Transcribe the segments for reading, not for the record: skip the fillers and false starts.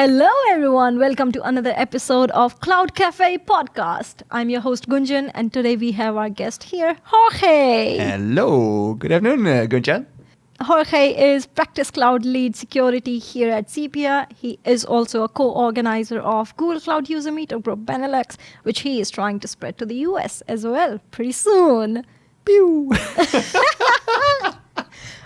Hello, everyone. Welcome to another episode of Cloud Cafe podcast. I'm your host, Gunjan, and today we have our guest here, Jorge. Hello. Good afternoon, Gunjan. Jorge is Practice Cloud Lead Security here at Xebia. He is also a co-organizer of Google Cloud User Group BeNeLux, which he is trying to spread to the US as well pretty soon. Pew.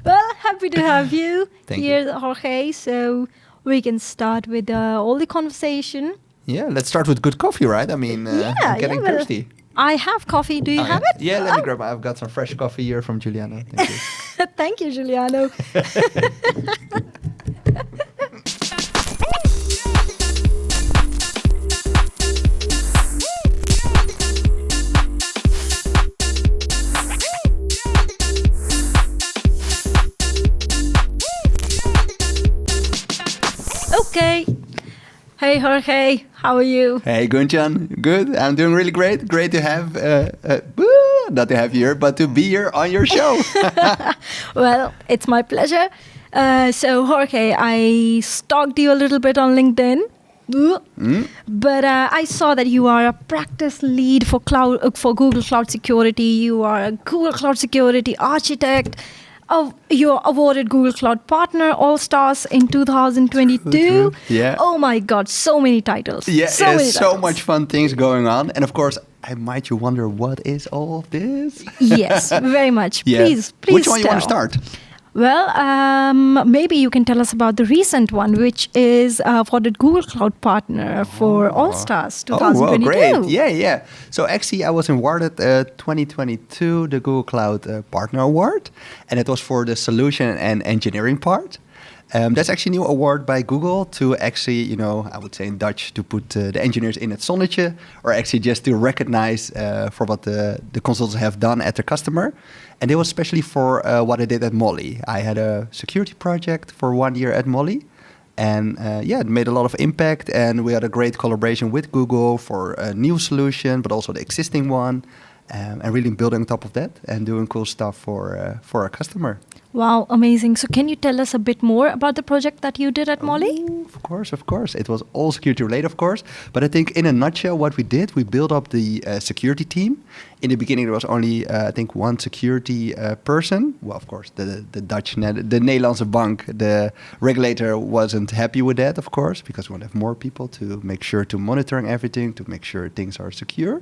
Well, happy to have you Thank here, Jorge. So we can start with all the conversation. Yeah, let's start with good coffee, right? I mean, I'm getting thirsty. I have coffee. Do you have it? Yeah, let me grab it. I've got some fresh coffee here from Giuliano. Thank you. Thank you, Giuliano. Okay. Hey, Jorge. How are you? Hey, Gunjan. Good. I'm doing really great. Great to have, not to have you here, but to be here on your show. Well, it's my pleasure. So, Jorge, I stalked you a little bit on LinkedIn. But I saw that you are a practice lead for Google Cloud Security. You are a Google Cloud Security architect. You're awarded Google Cloud Partner All-Stars in 2022. Yeah. Oh my God, so many titles. Yeah, There's so much fun things going on. And of course, might you wonder, what is all of this? Yes, very much. Yeah. Please Which one tell. you want to start? Well, maybe you can tell us about the recent one, which is for the Google Cloud Partner for All-Stars 2022. Oh, great. Yeah. So actually, I was awarded 2022, the Google Cloud Partner Award. And it was for the solution and engineering part. That's actually a new award by Google to actually, I would say in Dutch, to put the engineers in het zonnetje, or actually just to recognize for what the consultants have done at the customer. And it was especially for what I did at Molly. I had a security project for 1 year at Molly. And it made a lot of impact. And we had a great collaboration with Google for a new solution, but also the existing one. And really building on top of that and doing cool stuff for our customer. Wow, amazing. So can you tell us a bit more about the project that you did at Molly? Of course. It was all security related, of course. But I think in a nutshell, what we did, we built up the security team. In the beginning, there was only, I think, one security person. Well, of course, the Nederlandse bank, the regulator wasn't happy with that, of course, because we want to have more people to make sure to monitoring everything, to make sure things are secure.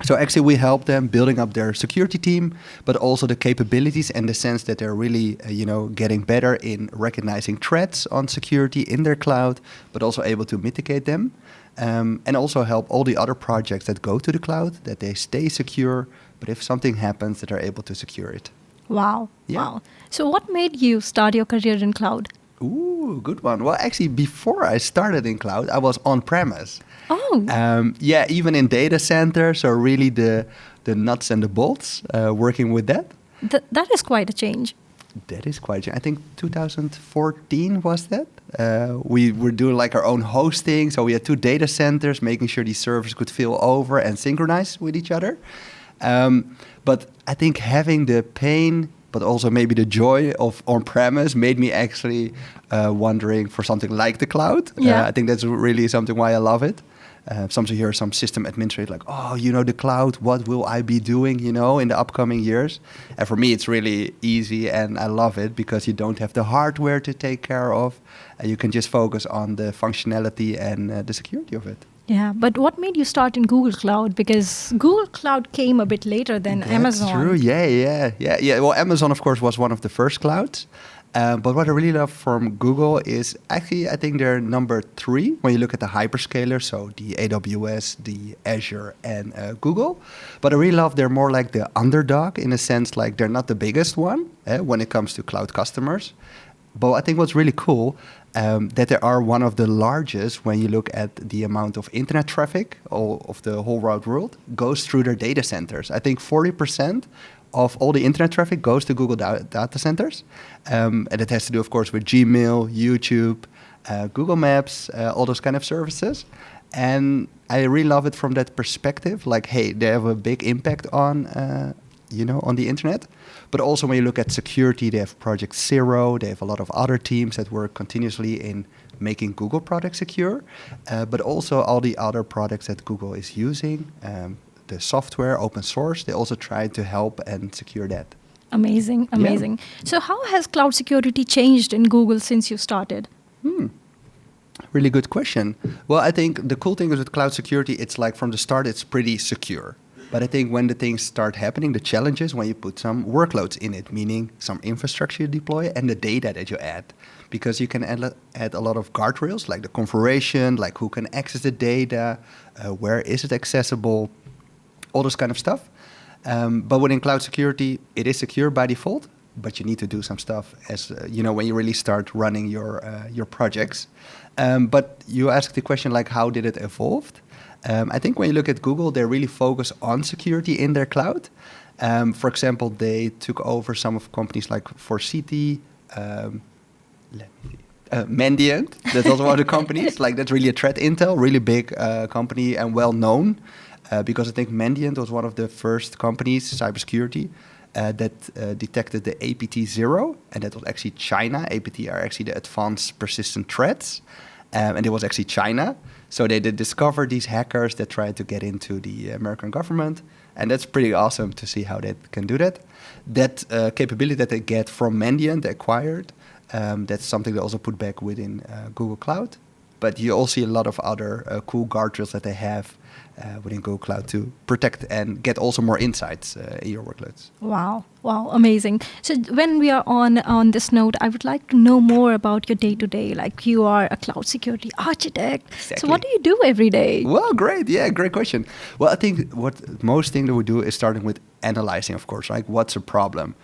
So actually we help them building up their security team, but also the capabilities and the sense that they're really, getting better in recognizing threats on security in their cloud, but also able to mitigate them. And also help all the other projects that go to the cloud, that they stay secure, but if something happens, that they're able to secure it. Wow. Yeah. Wow. So what made you start your career in cloud? Ooh, good one. Well, actually, before I started in cloud, I was on-premise. Oh. Even in data center. So really the nuts and the bolts, working with that. That is quite a change. That is quite a change. I think 2014 was that. We were doing like our own hosting. So we had 2 data centers, making sure these servers could fill over and synchronize with each other. But I think having the pain, but also maybe the joy of on-premise made me actually wondering for something like the cloud. Yeah. I think that's really something why I love it. Sometimes you hear some system administrator like, the cloud, what will I be doing, in the upcoming years? And for me, it's really easy and I love it because you don't have the hardware to take care of. You can just focus on the functionality and the security of it. Yeah, but what made you start in Google Cloud? Because Google Cloud came a bit later than Amazon. That's true, yeah. Well, Amazon, of course, was one of the first clouds. But what I really love from Google is actually, I think they're number 3 when you look at the hyperscalers, so the AWS, the Azure, and Google. But I really love they're more like the underdog in a sense, like they're not the biggest one when it comes to cloud customers. But I think what's really cool, that they are one of the largest when you look at the amount of internet traffic of the whole wide world goes through their data centers. I think 40% of all the internet traffic goes to Google data centers. And it has to do, of course, with Gmail, YouTube, Google Maps, all those kind of services. And I really love it from that perspective. Like, hey, they have a big impact on on the internet. But also when you look at security, they have Project Zero. They have a lot of other teams that work continuously in making Google products secure. But also all the other products that Google is using, the software, open source, they also try to help and secure that. Amazing. Yeah. So how has cloud security changed in Google since you started? Really good question. Well, I think the cool thing is with cloud security, it's like from the start, it's pretty secure. But I think when the things start happening, the challenges when you put some workloads in it, meaning some infrastructure you deploy and the data that you add. Because you can add a lot of guardrails, like the configuration, like who can access the data, where is it accessible, all this kind of stuff. But within cloud security, it is secure by default, but you need to do some stuff as when you really start running your projects. But you asked the question like, how did it evolve? I think when you look at Google, they really focus on security in their cloud. For example, they took over some of companies like Forsity, Mandiant. That's also one of the companies. Like that's really a threat intel, really big company and well known. Because I think Mandiant was one of the first companies, cybersecurity, that detected the APT0, and that was actually China. APT are actually the advanced persistent threats, and it was actually China. So they did discover these hackers that tried to get into the American government, and that's pretty awesome to see how they can do that. That capability that they get from Mandiant, they acquired, that's something they also put back within Google Cloud. But you also see a lot of other cool guardrails that they have within Google Cloud to protect and get also more insights in your workloads. Wow, amazing. So when we are on this note, I would like to know more about your day-to-day. Like you are a cloud security architect. Exactly. So what do you do every day? Well, great. Yeah, great question. Well, I think what most thing that we do is starting with analyzing, of course, like what's a problem?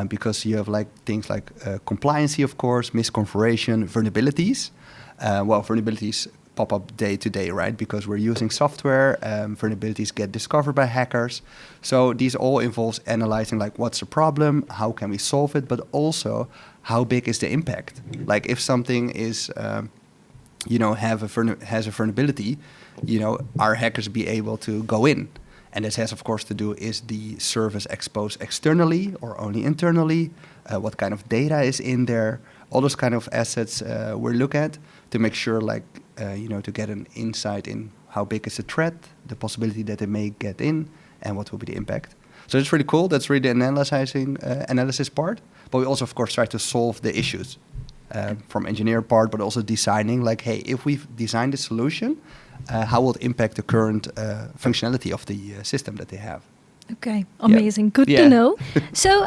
Because you have like things like compliancy, of course, misconfiguration, vulnerabilities. Vulnerabilities pop up day to day, right? Because we're using software, vulnerabilities get discovered by hackers. So these all involves analyzing like what's the problem, how can we solve it, but also how big is the impact? Like if something is, has a vulnerability, are hackers be able to go in? And this has, of course, to do is the service exposed externally or only internally? What kind of data is in there? All those kind of assets we look at to make sure, to get an insight in how big is the threat, the possibility that they may get in, and what will be the impact. So it's really cool. That's really the analysis part. But we also, of course, try to solve the issues from engineer part, but also designing like, hey, if we've designed a solution, how will it impact the current functionality of the system that they have? Okay, amazing. Yeah. Good to know. So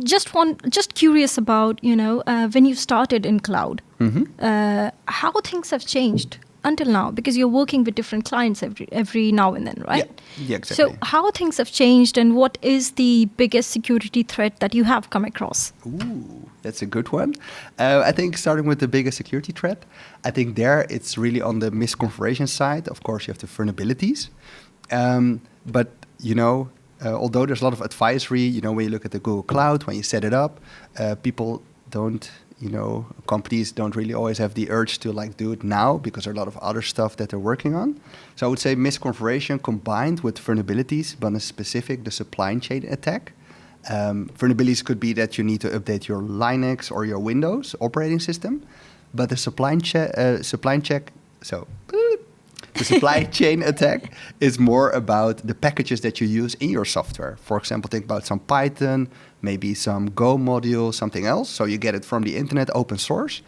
just curious about, when you started in cloud, how things have changed until now, because you're working with different clients every now and then, right? Yeah, exactly. So how things have changed, and what is the biggest security threat that you have come across? Ooh, that's a good one. I think starting with the biggest security threat, I think there it's really on the misconfiguration side. Of course, you have the vulnerabilities. But, although there's a lot of advisory, when you look at the Google Cloud, when you set it up, people don't, companies don't really always have the urge to do it now because there are a lot of other stuff that they're working on. So I would say misconfiguration combined with vulnerabilities, but in specific, the supply chain attack. Vulnerabilities could be that you need to update your Linux or your Windows operating system, but the supply chain attack is more about the packages that you use in your software. For example, think about some Python, maybe some Go module, something else. So you get it from the internet, open source.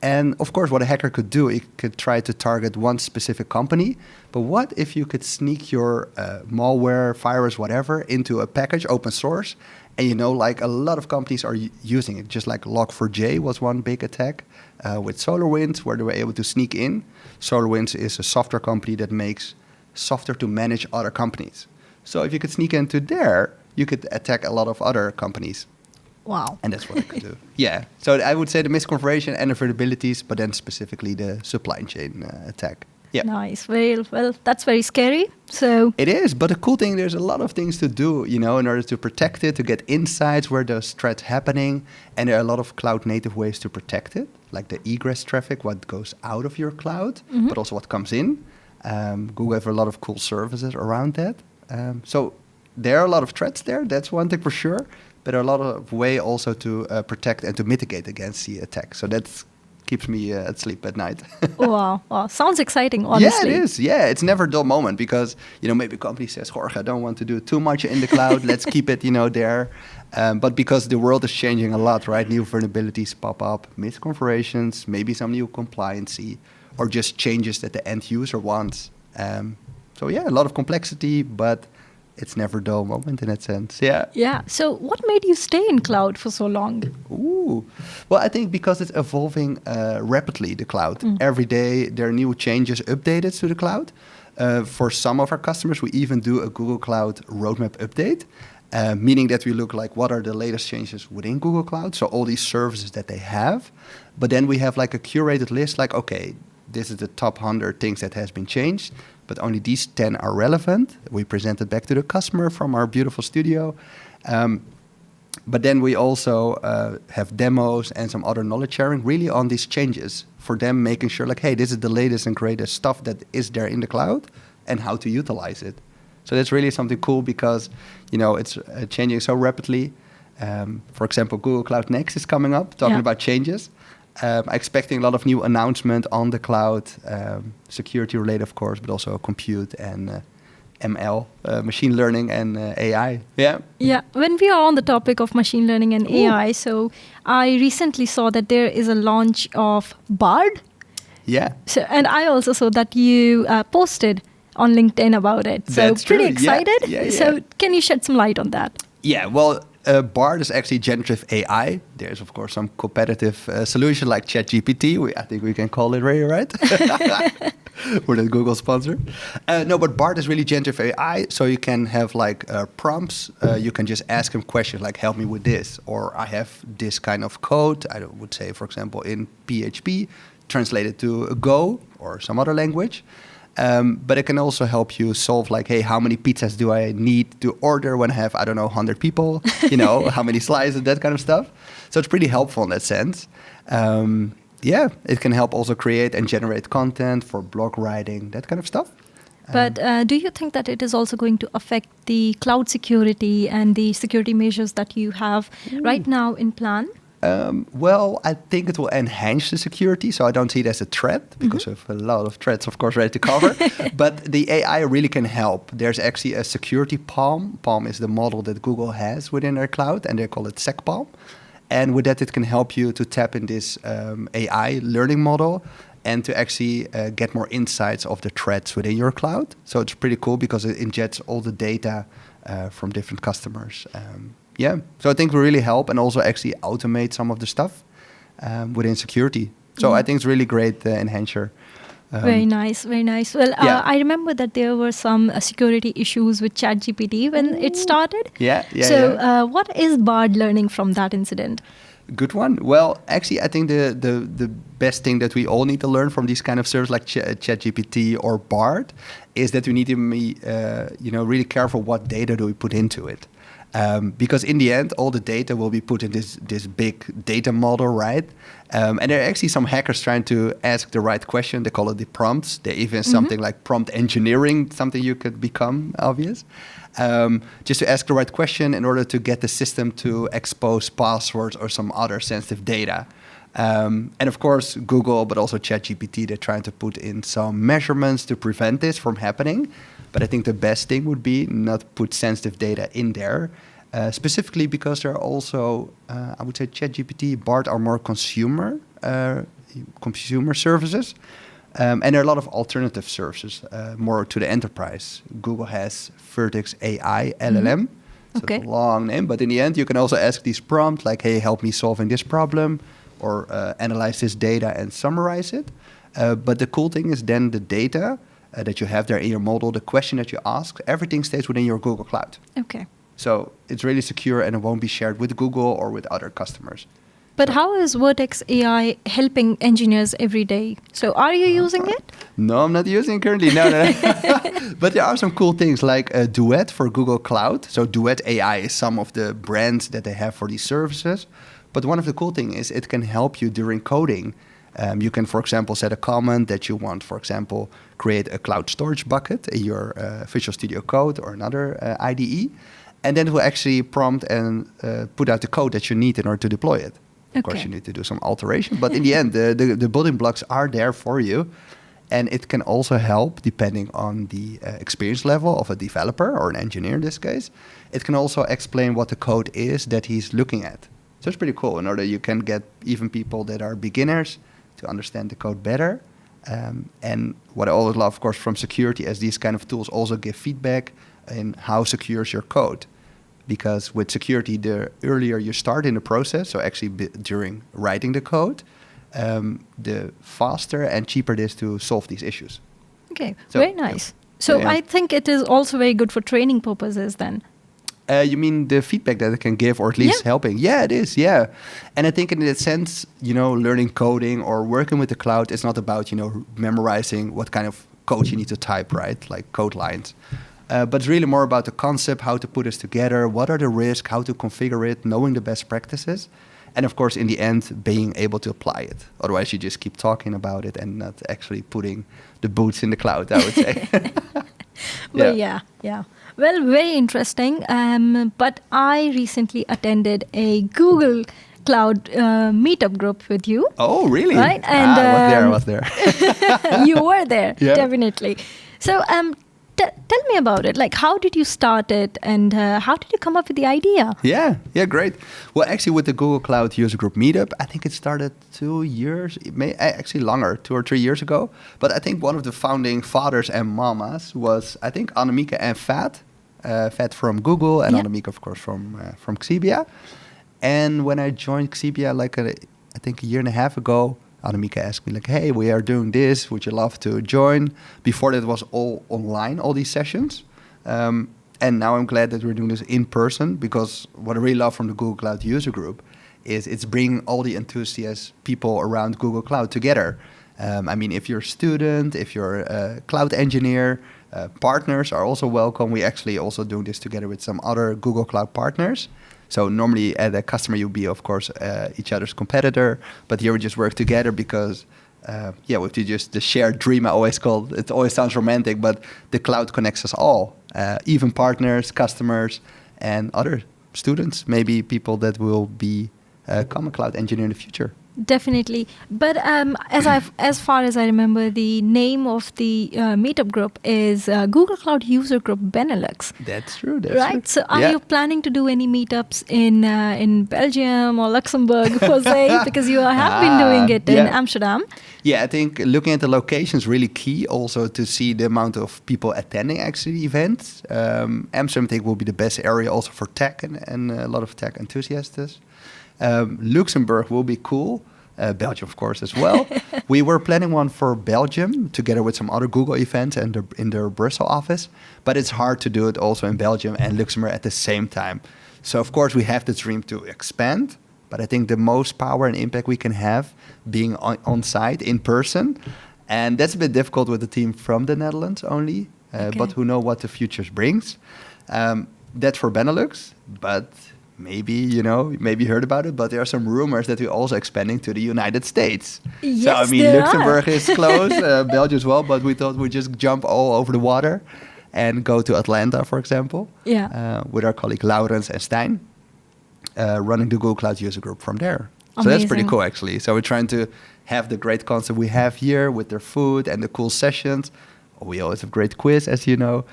And of course, what a hacker could do, it could try to target one specific company. But what if you could sneak your malware, virus, whatever, into a package, open source, and a lot of companies are using it. Just like Log4j was one big attack with SolarWinds, where they were able to sneak in. SolarWinds is a software company that makes software to manage other companies. So if you could sneak into there, you could attack a lot of other companies. Wow. And that's what it could do. Yeah. So I would say the misconfiguration and the vulnerabilities, but then specifically the supply chain attack. Yeah. Nice. Well, that's very scary. So it is, but the cool thing, there's a lot of things to do, in order to protect it, to get insights where those threats happening, and there are a lot of cloud-native ways to protect it, like the egress traffic, what goes out of your cloud, but also what comes in. Google have a lot of cool services around that. So there are a lot of threats there. That's one thing for sure. But there are a lot of way also to protect and to mitigate against the attack. So that keeps me asleep at night. Wow. Sounds exciting, honestly. Yeah, it is. Yeah, it's never a dull moment because, maybe a company says, Jorge, I don't want to do too much in the cloud. Let's keep it, there. But because the world is changing a lot, right? New vulnerabilities pop up, misconfigurations, maybe some new compliancy, or just changes that the end user wants. So yeah, a lot of complexity, but it's never a dull moment in that sense. Yeah. Yeah. So what made you stay in cloud for so long? Ooh. Well, I think because it's evolving rapidly, the cloud. Every day there are new changes updated to the cloud. For some of our customers, we even do a Google Cloud roadmap update, meaning that we look like what are the latest changes within Google Cloud, so all these services that they have. But then we have like a curated list, like, okay, this is the top 100 things that has been changed, but only these 10 are relevant. We present it back to the customer from our beautiful studio. But then we also have demos and some other knowledge sharing really on these changes for them, making sure like, hey, this is the latest and greatest stuff that is there in the cloud and how to utilize it. So that's really something cool because, it's changing so rapidly. For example, Google Cloud Next is coming up, talking about changes. Expecting a lot of new announcement on the cloud, security related, of course, but also compute and ML, machine learning and AI. Yeah. Yeah. When we are on the topic of machine learning and AI, so I recently saw that there is a launch of Bard. Yeah. So, and I also saw that you posted on LinkedIn about it. So That's pretty true. excited. Yeah. So can you shed some light on that? Yeah. Well, Bard is actually generative AI. There's, of course, some competitive solution like ChatGPT. I think we can call it really, right? We're not Google sponsor. No, but Bard is really generative AI. So you can have like prompts. You can just ask him questions like, help me with this. Or I have this kind of code. I would say, for example, in PHP, translated to Go or some other language. But it can also help you solve like, hey, how many pizzas do I need to order when I have, 100 people, how many slices, that kind of stuff. So it's pretty helpful in that sense. It can help also create and generate content for blog writing, that kind of stuff. But do you think that it is also going to affect the cloud security and the security measures that you have right now in plan? Well, I think it will enhance the security, so I don't see it as a threat because we have a lot of threats, of course, ready to cover. But the AI really can help. There's actually a security palm. Palm is the model that Google has within their cloud, and they call it SecPalm. And with that, it can help you to tap in this AI learning model and to actually get more insights of the threats within your cloud. So it's pretty cool because it injects all the data from different customers. So I think it will really help and also actually automate some of the stuff within security. So I think it's really great enhancer. Very nice, very nice. Well, I remember that there were some security issues with ChatGPT when it started. So what is Bard learning from that incident? Good one. Well, actually, I think the best thing that we all need to learn from these kind of services like ChatGPT or Bard is that we need to be really careful what data do we put into it. Because in the end, all the data will be put in this big data model, right? And there are actually some hackers trying to ask the right question. They call it the prompts. They even something like prompt engineering, something you could become, obvious. Just to ask the right question in order to get the system to expose passwords or some other sensitive data. And of course, Google, but also ChatGPT, they're trying to put in some measurements to prevent this from happening. But I think the best thing would be not put sensitive data in there, specifically because there are also, I would say ChatGPT, Bard are more consumer services. And there are a lot of alternative services, more to the enterprise. Google has Vertex AI LLM. So it's a long name, but in the end, you can also ask these prompts like, hey, help me solving this problem, or analyze this data and summarize it. But the cool thing is then the data that you have there in your model, the question that you ask, everything stays within your Google Cloud. Okay. So it's really secure and it won't be shared with Google or with other customers. But how is Vertex AI helping engineers every day? So are you using it? No, I'm not using it currently. No. But there are some cool things like Duet for Google Cloud. So Duet AI is some of the brands that they have for these services. But one of the cool things is it can help you during coding You can, for example, set a comment that you want, for example, create a cloud storage bucket in your Visual Studio Code or another IDE. And then it will actually prompt and put out the code that you need in order to deploy it. Of course, you need to do some alteration. But in the end, the building blocks are there for you. And it can also help, depending on the experience level of a developer or an engineer in this case. It can also explain what the code is that he's looking at. So it's pretty cool in order you can get even people that are beginners to understand the code better. And what I always love, of course, from security, as these kind of tools also give feedback in how secure is your code. Because with security, the earlier you start in the process, so actually during writing the code, the faster and cheaper it is to solve these issues. Okay, so, very nice. So I think it is also very good for training purposes then. You mean the feedback that it can give, or at least helping? Yeah, it is, yeah. And I think in that sense, learning coding or working with the cloud is not about, memorizing what kind of code you need to type, right? Like code lines. But it's really more about the concept, how to put this together, what are the risks, how to configure it, knowing the best practices. And of course, in the end, being able to apply it. Otherwise, you just keep talking about it and not actually putting the boots in the cloud, I would say. Well, yeah. Well, very interesting. But I recently attended a Google Cloud meetup group with you. Oh, really? Right? And I was there. You were there, definitely. So tell me about it. Like, how did you start it, and how did you come up with the idea? Yeah, great. Well, actually, with the Google Cloud User Group meetup, I think it started 2 years, actually longer, 2 or 3 years ago. But I think one of the founding fathers and mamas was, I think, Annemieke and Fat. Fat from Google, and Annemieke, of course, from Xebia. And when I joined Xebia, I think a year and a half ago, Annemieke asked me, hey, we are doing this. Would you love to join? Before that was all online, all these sessions. And now I'm glad that we're doing this in person, because what I really love from the Google Cloud User Group is it's bringing all the enthusiast people around Google Cloud together. If you're a student, if you're a cloud engineer, partners are also welcome. We actually also doing this together with some other Google Cloud partners. So normally at a customer, you'll be, of course, each other's competitor. But here we just work together because, with the shared dream, I always call it. It always sounds romantic, but the cloud connects us all, even partners, customers, and other students, maybe people that will become a cloud engineer in the future. Definitely. But as far as I remember, the name of the meetup group is Google Cloud User Group BeNeLux. That's true. Right? So are you planning to do any meetups in Belgium or Luxembourg, per se? Because you have been doing it in Amsterdam. Yeah, I think looking at the location is really key also to see the amount of people attending actually the events. Amsterdam, I think, will be the best area also for tech and a lot of tech enthusiasts. Luxembourg will be cool. Belgium, of course, as well. We were planning one for Belgium together with some other Google events and in their Brussels office. But it's hard to do it also in Belgium and Luxembourg at the same time. So, of course, we have the dream to expand. But I think the most power and impact we can have being on site, in person. And that's a bit difficult with the team from the Netherlands only. But who know what the future brings. That's for BeNeLux. But maybe you heard about it, but there are some rumors that we're also expanding to the United States. Yes, so, Luxembourg is close, Belgium as well, but we thought we'd just jump all over the water and go to Atlanta, for example, with our colleague Laurens and Stijn, running the Google Cloud User Group from there. Amazing. So that's pretty cool, actually. So we're trying to have the great concept we have here with their food and the cool sessions. We always have great quiz, as you know,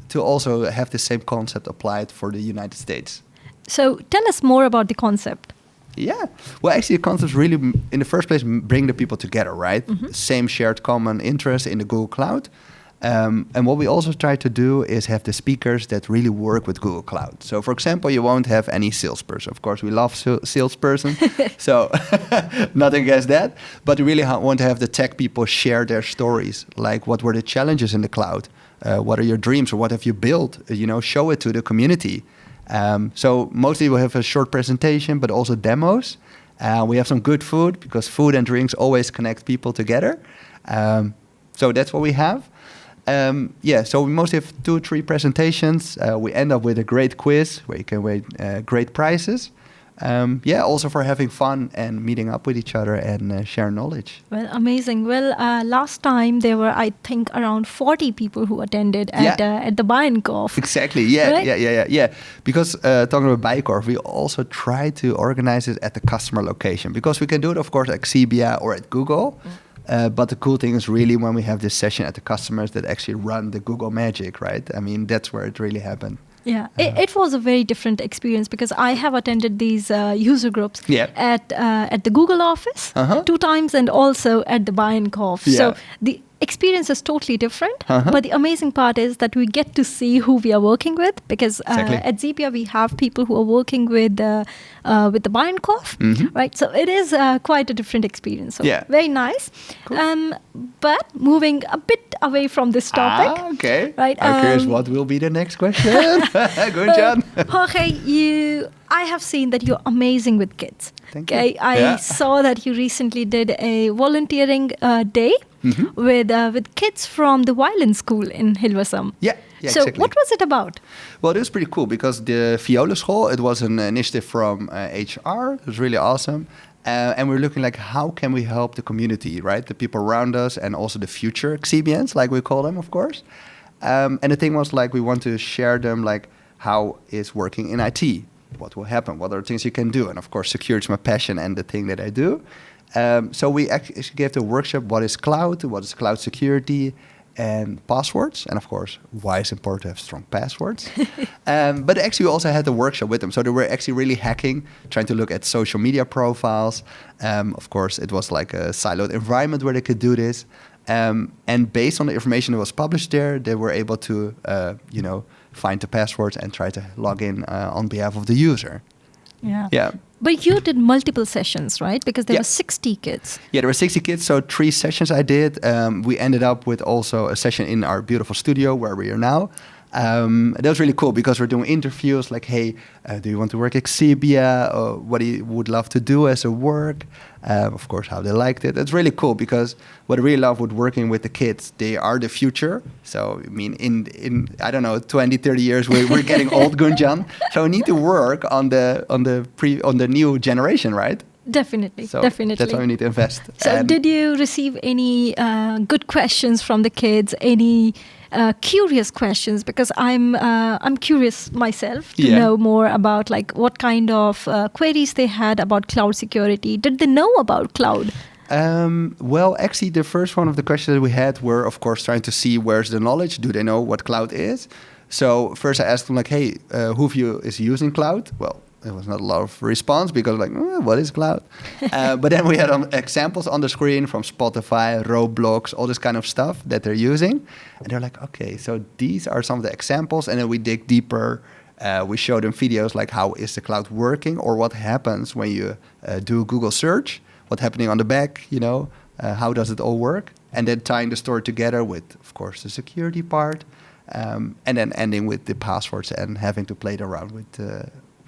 to also have the same concept applied for the United States. So tell us more about the concept. Yeah. Well, actually, the concept really, in the first place, bring the people together, right? Mm-hmm. Same shared common interest in the Google Cloud. And what we also try to do is have the speakers that really work with Google Cloud. So, for example, you won't have any salesperson. Of course, we love salesperson. So, nothing against that. But we really want to have the tech people share their stories. Like, what were the challenges in the cloud? What are your dreams? Or what have you built? Show it to the community. So mostly we'll have a short presentation, but also demos. We have some good food, because food and drinks always connect people together. So that's what we have. So we mostly have 2 or 3 presentations. We end up with a great quiz where you can win great prizes. Also for having fun and meeting up with each other and share knowledge. Well, amazing. Well, last time there were, I think, around 40 people who attended at the BeNeLux. Exactly. Yeah, right? yeah. Because talking about BeNeLux, we also try to organize it at the customer location, because we can do it, of course, at Xebia or at Google. But the cool thing is really when we have this session at the customers that actually run the Google magic, right? I mean, that's where it really happened. Yeah, it was a very different experience, because I have attended these user groups at the Google office 2 times, and also at the BeNeLux. Yeah. So the experience is totally different. But the amazing part is that we get to see who we are working with, because at Xebia we have people who are working with the BeNeLux, right? So it is quite a different experience. So very nice. Cool. But moving a bit away from this topic. Okay. Right. I'm curious, what will be the next question? Good, John. Jorge, I have seen that you're amazing with kids. Thank you. I saw that you recently did a volunteering day with kids from the violin school in Hilversum. Yeah, so exactly. What was it about? Well, it was pretty cool, because the Viola School, it was an initiative from HR. It was really awesome. And we're looking like, how can we help the community, right? The people around us, and also the future Xebians, like we call them, of course. And the thing was, like, we want to share them, like, how is working in IT? What will happen? What are the things you can do? And of course, security is my passion and the thing that I do. So we actually gave the workshop, what is cloud security, and passwords. And of course, why it's important to have strong passwords. But actually we also had the workshop with them. So they were actually really hacking, trying to look at social media profiles. Of course, it was like a siloed environment where they could do this. And based on the information that was published there, they were able to, find the passwords and try to log in on behalf of the user. Yeah. But you did multiple sessions, right? Because there were 60 kids. Yeah, there were 60 kids, so 3 sessions I did. We ended up with also a session in our beautiful studio where we are now. That was really cool, because we're doing interviews like, hey, do you want to work at Xebia? Or what do you would love to do as a work? Of course, how they liked it. It's really cool, because what I really love with working with the kids, they are the future. So, I mean, in I don't know, 20, 30 years, we're getting old, Gunjan. So we need to work on the new generation, right? Definitely. That's why we need to invest. So did you receive any good questions from the kids? Any curious questions? Because I'm curious myself to know more about like what kind of queries they had about cloud security. Did they know about cloud? Well, actually, the first one of the questions that we had were, of course, trying to see where's the knowledge. Do they know what cloud is? So first I asked them like, hey, who of you is using cloud? Well, there was not a lot of response, because like, what is cloud? But then we had examples on the screen from Spotify, Roblox, all this kind of stuff that they're using. And they're like, okay, so these are some of the examples. And then we dig deeper. We show them videos like, how is the cloud working? Or what happens when you do a Google search? What's happening on the back, how does it all work? And then tying the story together with, of course, the security part. And then ending with the passwords and having to play around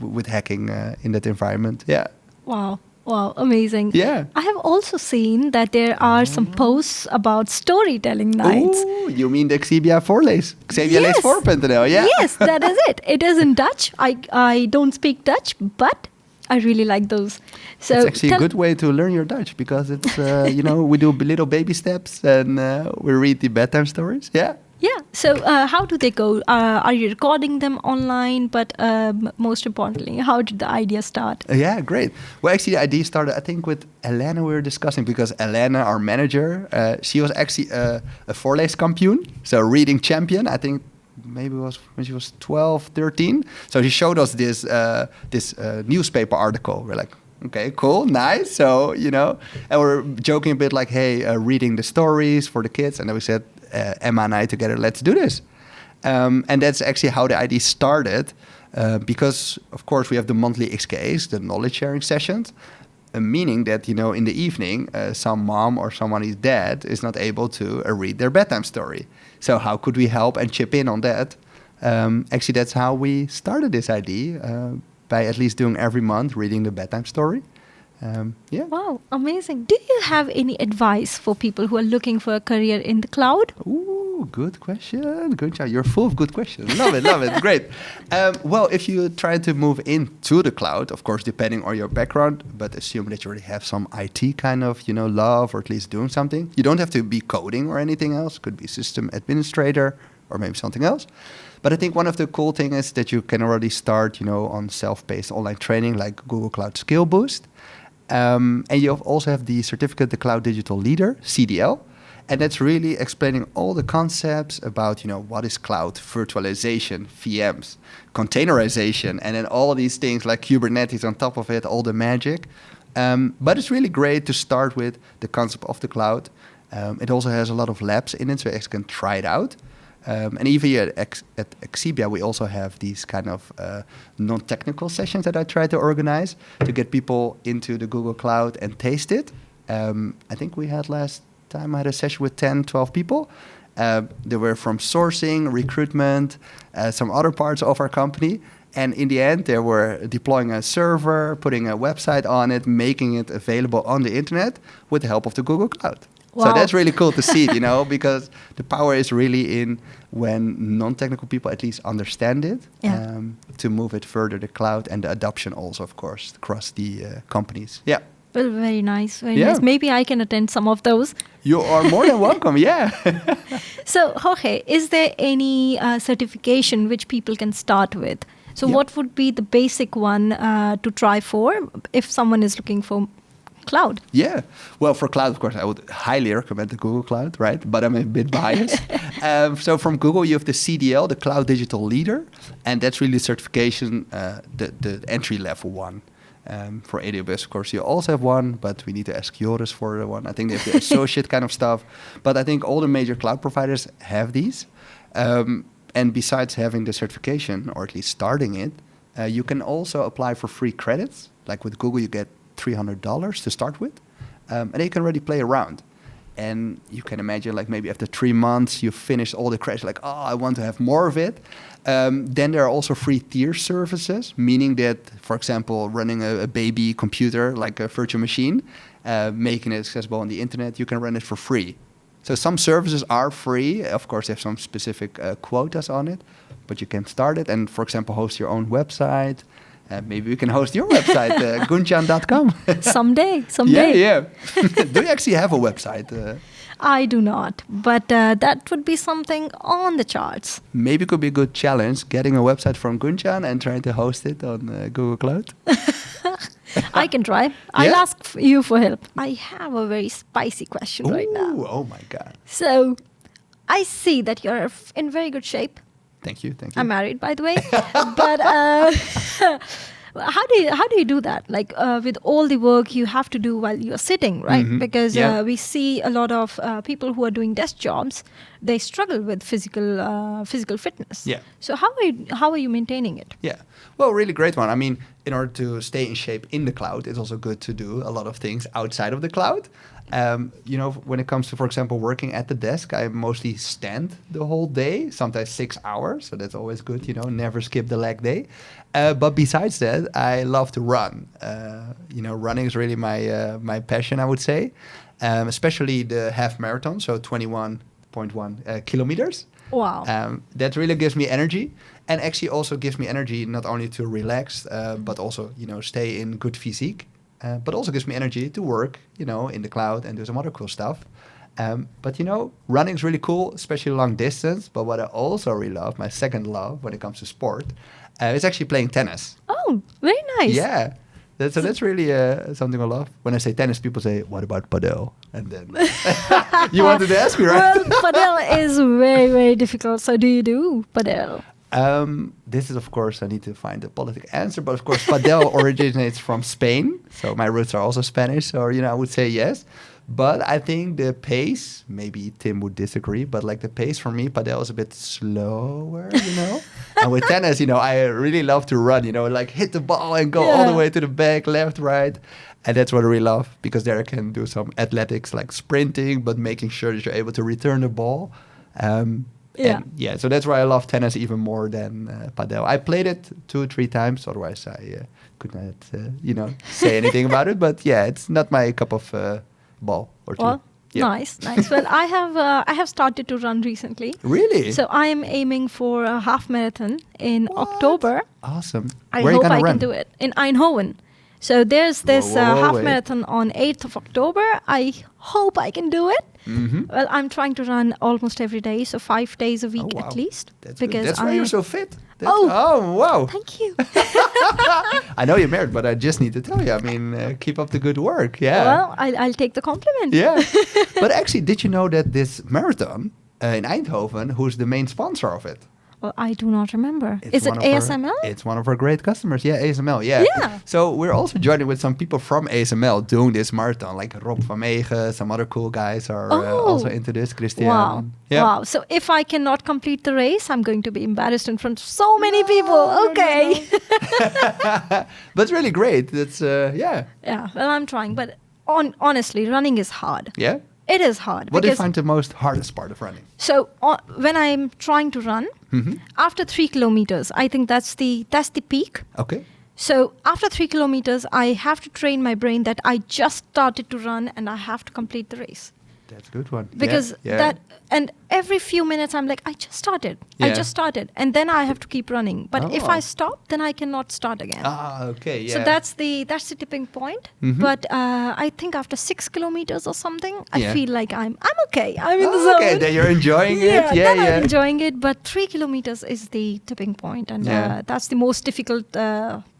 with hacking in that environment. Yeah. Wow, amazing. Yeah. I have also seen that there are some posts about storytelling nights. Oh, you mean the Xebia voorlees? Xebia leest voor .nl, yeah. Yes, that is it. It is in Dutch. I don't speak Dutch, but I really like those. So it's actually a good way to learn your Dutch, because it's, we do little baby steps and we read the bedtime stories. Yeah. Yeah. So how do they go? Are you recording them online? But most importantly, how did the idea start? Yeah, great. Well, actually, the idea started, I think, with Elena we were discussing, because Elena, our manager, she was actually a voorleeskampioen, so reading champion. I think maybe it was when she was 12, 13. So she showed us this newspaper article. We're like, okay, cool, nice. So, and we're joking a bit like, hey, reading the stories for the kids. And then we said, Emma and I together, let's do this. And that's actually how the idea started, because, of course, we have the monthly XKs, the knowledge sharing sessions, meaning that, in the evening, some mom or somebody's dad is not able to read their bedtime story. So how could we help and chip in on that? Actually, that's how we started this idea, by at least doing every month, reading the bedtime story. Yeah. Wow, amazing. Do you have any advice for people who are looking for a career in the cloud? Ooh, Ooh, good question. Good job. You're full of good questions. Love it, love it. Great. Well, if you try to move into the cloud, of course, depending on your background, but assume that you already have some IT kind of, love or at least doing something. You don't have to be coding or anything else. Could be system administrator or maybe something else. But I think one of the cool things is that you can already start, on self-paced online training like Google Cloud Skill Boost. And you also have the certificate, the Cloud Digital Leader, CDL. And that's really explaining all the concepts about, what is cloud, virtualization, VMs, containerization, and then all these things like Kubernetes on top of it, all the magic. But it's really great to start with the concept of the cloud. It also has a lot of labs in it, so you can try it out. And even here at Xebia, we also have these kind of non-technical sessions that I try to organize to get people into the Google Cloud and taste it. I think we had last time I had a session with 10, 12 people. They were from sourcing, recruitment, some other parts of our company. And in the end, they were deploying a server, putting a website on it, making it available on the internet with the help of the Google Cloud. Wow. So that's really cool to see, because the power is really in when non-technical people at least understand it, to move it further, the cloud, and the adoption also, of course, across the companies. Yeah. Well, very nice, very nice. Maybe I can attend some of those. You are more than welcome, yeah. So, Jorge, is there any certification which people can start with? So what would be the basic one to try for if someone is looking for cloud? Yeah. Well, for cloud, of course, I would highly recommend the Google Cloud, right? But I'm a bit biased. So from Google, you have the CDL, the Cloud Digital Leader. And that's really certification, the entry-level one. For AWS, of course, you also have one, but we need to ask Joris for the one. I think they have the associate kind of stuff. But I think all the major cloud providers have these. And besides having the certification, or at least starting it, you can also apply for free credits. Like with Google, you get $300 to start with. And then you can already play around. And you can imagine, like maybe after 3 months, you finish all the credits, like, I want to have more of it. Then there are also free tier services, meaning that, for example, running a baby computer, like a virtual machine, making it accessible on the internet, you can run it for free. So some services are free. Of course, they have some specific quotas on it, but you can start it and, for example, host your own website. Maybe we can host your website, gunchan.com. Someday. Yeah. Do you actually have a website? I do not, but that would be something on the charts. Maybe it could be a good challenge, getting a website from Gunchan and trying to host it on Google Cloud. I can try. I'll ask you for help. I have a very spicy question right now. Oh my God. So, I see that you're in very good shape. Thank you. I'm married, by the way. But how do you do that? Like with all the work you have to do while you're sitting, right? Mm-hmm. Because we see a lot of people who are doing desk jobs. They struggle with physical fitness. Yeah. So how are you maintaining it? Yeah. Well, really great one. I mean, in order to stay in shape in the cloud, it's also good to do a lot of things outside of the cloud. When it comes to, for example, working at the desk, I mostly stand the whole day, sometimes 6 hours. So that's always good, never skip the leg day. But besides that, I love to run. Running is really my passion, I would say, especially the half marathon, so 21.1 kilometers. Wow. That really gives me energy, and actually also gives me energy not only to relax, but also, stay in good physique. But also gives me energy to work, in the cloud and do some other cool stuff. But running is really cool, especially long distance. But what I also really love, my second love when it comes to sport, is actually playing tennis. Oh, very nice. Yeah. That's really something I love. When I say tennis, people say, what about padel? And then you wanted to ask me, right? Well, padel is very, very difficult. So do you do padel? This is, of course, I need to find a political answer, but of course, padel originates from Spain. So my roots are also Spanish, or, I would say yes. But I think the pace, maybe Tim would disagree, but like the pace for me, padel is a bit slower, And with tennis, I really love to run, like hit the ball and go all the way to the back, left, right. And that's what I really love, because there I can do some athletics like sprinting, but making sure that you're able to return the ball. So that's why I love tennis even more than padel. I played it 2 or 3 times. Otherwise, I could not, say anything about it. But yeah, it's not my cup of ball or tea. Well, Yeah. Nice. Well, I have started to run recently. Really? So I am aiming for a half marathon in October. Awesome. I Where are you hope gonna I run? can do it in Eindhoven. So there's this half wait. marathon on 8th of October. I hope I can do it. Mm-hmm. Well, I'm trying to run almost every day, so 5 days a week Oh, wow. at least. That's good. That's why you're so fit. Oh. Wow. Thank you. I know you're married, but I just need to tell you. I mean, keep up the good work. Yeah. Well, I'll take the compliment. Yeah. But actually, did you know that this marathon in Eindhoven, who's the main sponsor of it? Well, I do not remember. It's Is it one of our- ASML? It's one of our great customers. Yeah, ASML. Yeah. Yeah. So we're also joining with some people from ASML doing this marathon, like Rob van Meegen, some other cool guys are also into this. Christian. Wow. Yeah. Wow. So if I cannot complete the race, I'm going to be embarrassed in front of so many people. Okay. But it's really great. That's yeah. Yeah. Well, I'm trying, but honestly, running is hard. Yeah. It is hard. What do you because- find the most hardest part of running? So when I'm trying to run, after 3 kilometers, I think that's the peak. Okay. So after 3 kilometers, I have to train my brain that I just started to run and I have to complete the race. That's a good one. Because yeah. that, and every few minutes I'm like, I just started. And then I have to keep running. But if I stop, then I cannot start again. Ah, okay, yeah. So that's the tipping point. But I think after 6 kilometers or something, I feel like I'm okay. I'm in the zone. Okay, then you're enjoying it. Yeah, then yeah. I'm enjoying it. But 3 kilometers is the tipping point, and that's the most difficult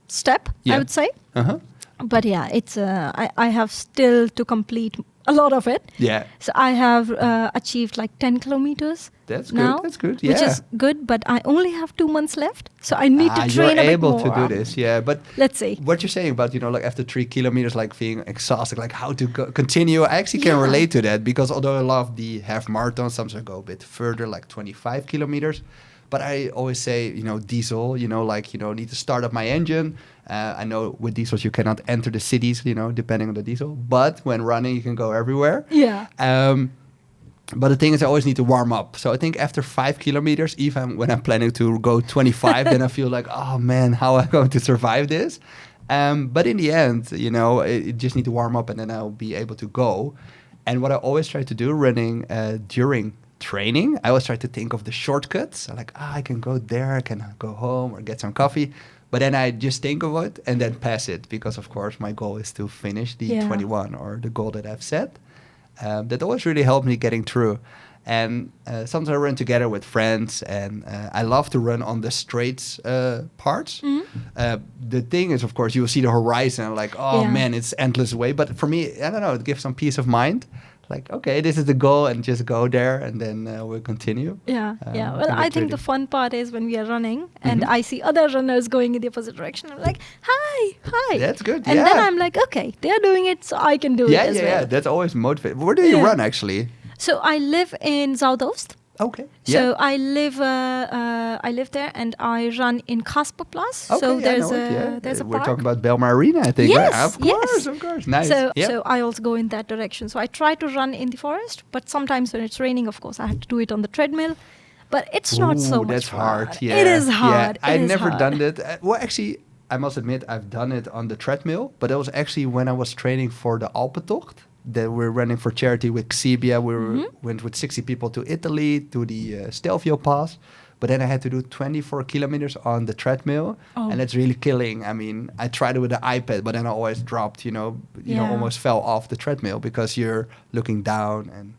step, I would say. Uh-huh. But yeah, it's I have still to complete a lot of it. Yeah. So I have achieved like 10 kilometers. That's now, good. That's good. Which Yeah. is good, but I only have 2 months left, so I need to train you're a bit able more. to do this, yeah. But let's see. what you're saying about, like after 3 kilometers, like being exhausted, like how to continue, I actually can relate to that, because although I love the half marathon, sometimes I go a bit further, like 25 kilometers. But I always say, diesel, need to start up my engine. I know with diesels you cannot enter the cities, depending on the diesel. But when running, you can go everywhere. Yeah. But the thing is, I always need to warm up. So I think after 5 kilometers, even when I'm planning to go 25, then I feel like, oh man, how am I going to survive this? But in the end, you just need to warm up and then I'll be able to go. And what I always try to do running during training, I always try to think of the shortcuts. I'm like, I can go there, I can go home or get some coffee. But then I just think of it and then pass it, because of course my goal is to finish the 21 or the goal that I've set. That always really helped me getting through. And sometimes I run together with friends, and I love to run on the straight parts. The thing is, of course, you will see the horizon, like, man, it's endless way. But for me, I don't know, it gives some peace of mind. Like, okay, this is the goal, and just go there, and then we'll continue. Yeah. Well, I think the fun part is when we are running, and I see other runners going in the opposite direction. I'm like, hi. That's good. And then I'm like, okay, they're doing it, so I can do it as well. Yeah. That's always motivating. Where do you run, actually? So I live in Zuidoost. Okay. So I live there, and I run in Kasperplas. Okay, so there's there's a We're park. talking about Belmar Arena, I think. Yes, right? Of course. Nice. So I also go in that direction. So I try to run in the forest, but sometimes when it's raining, of course, I have to do it on the treadmill. But it's not so much that's fun. hard. Yeah. It is hard. Yeah. I've never done that. Well, actually, I must admit, I've done it on the treadmill, but it was actually when I was training for the Alpentocht. That we're running for charity with Xebia. We went with 60 people to Italy, to the Stelvio Pass. But then I had to do 24 kilometers on the treadmill. And it's really killing. I mean, I tried it with the iPad, but then I always dropped, almost fell off the treadmill because you're looking down and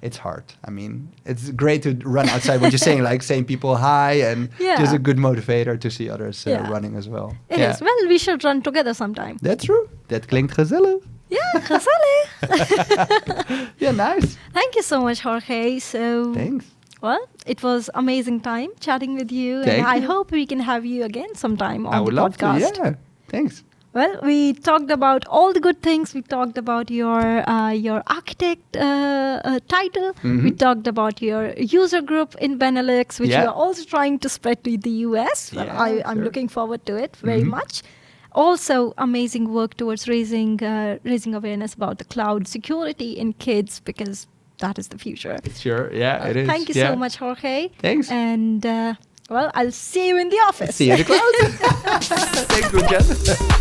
it's hard. I mean, it's great to run outside, what you're saying, like saying people hi, and just a good motivator to see others running as well. It is. Well, we should run together sometime. That's true. Dat klinkt gezellig. Yeah, gezellig. Yeah, nice. Thank you so much, Jorge. So, thanks. Well, it was amazing time chatting with you, and I hope we can have you again sometime on the podcast. Love to, yeah. Thanks. Well, we talked about all the good things. We talked about your architect title. We talked about your user group in BeNeLux, which you are also trying to spread to the US. Well, I'm looking forward to it very much. Also, amazing work towards raising awareness about the cloud security in kids, because that is the future. Sure, yeah, it is. Thank you so much, Jorge. Thanks. And, well, I'll see you in the office. See you in the cloud. Thanks, good, Jen.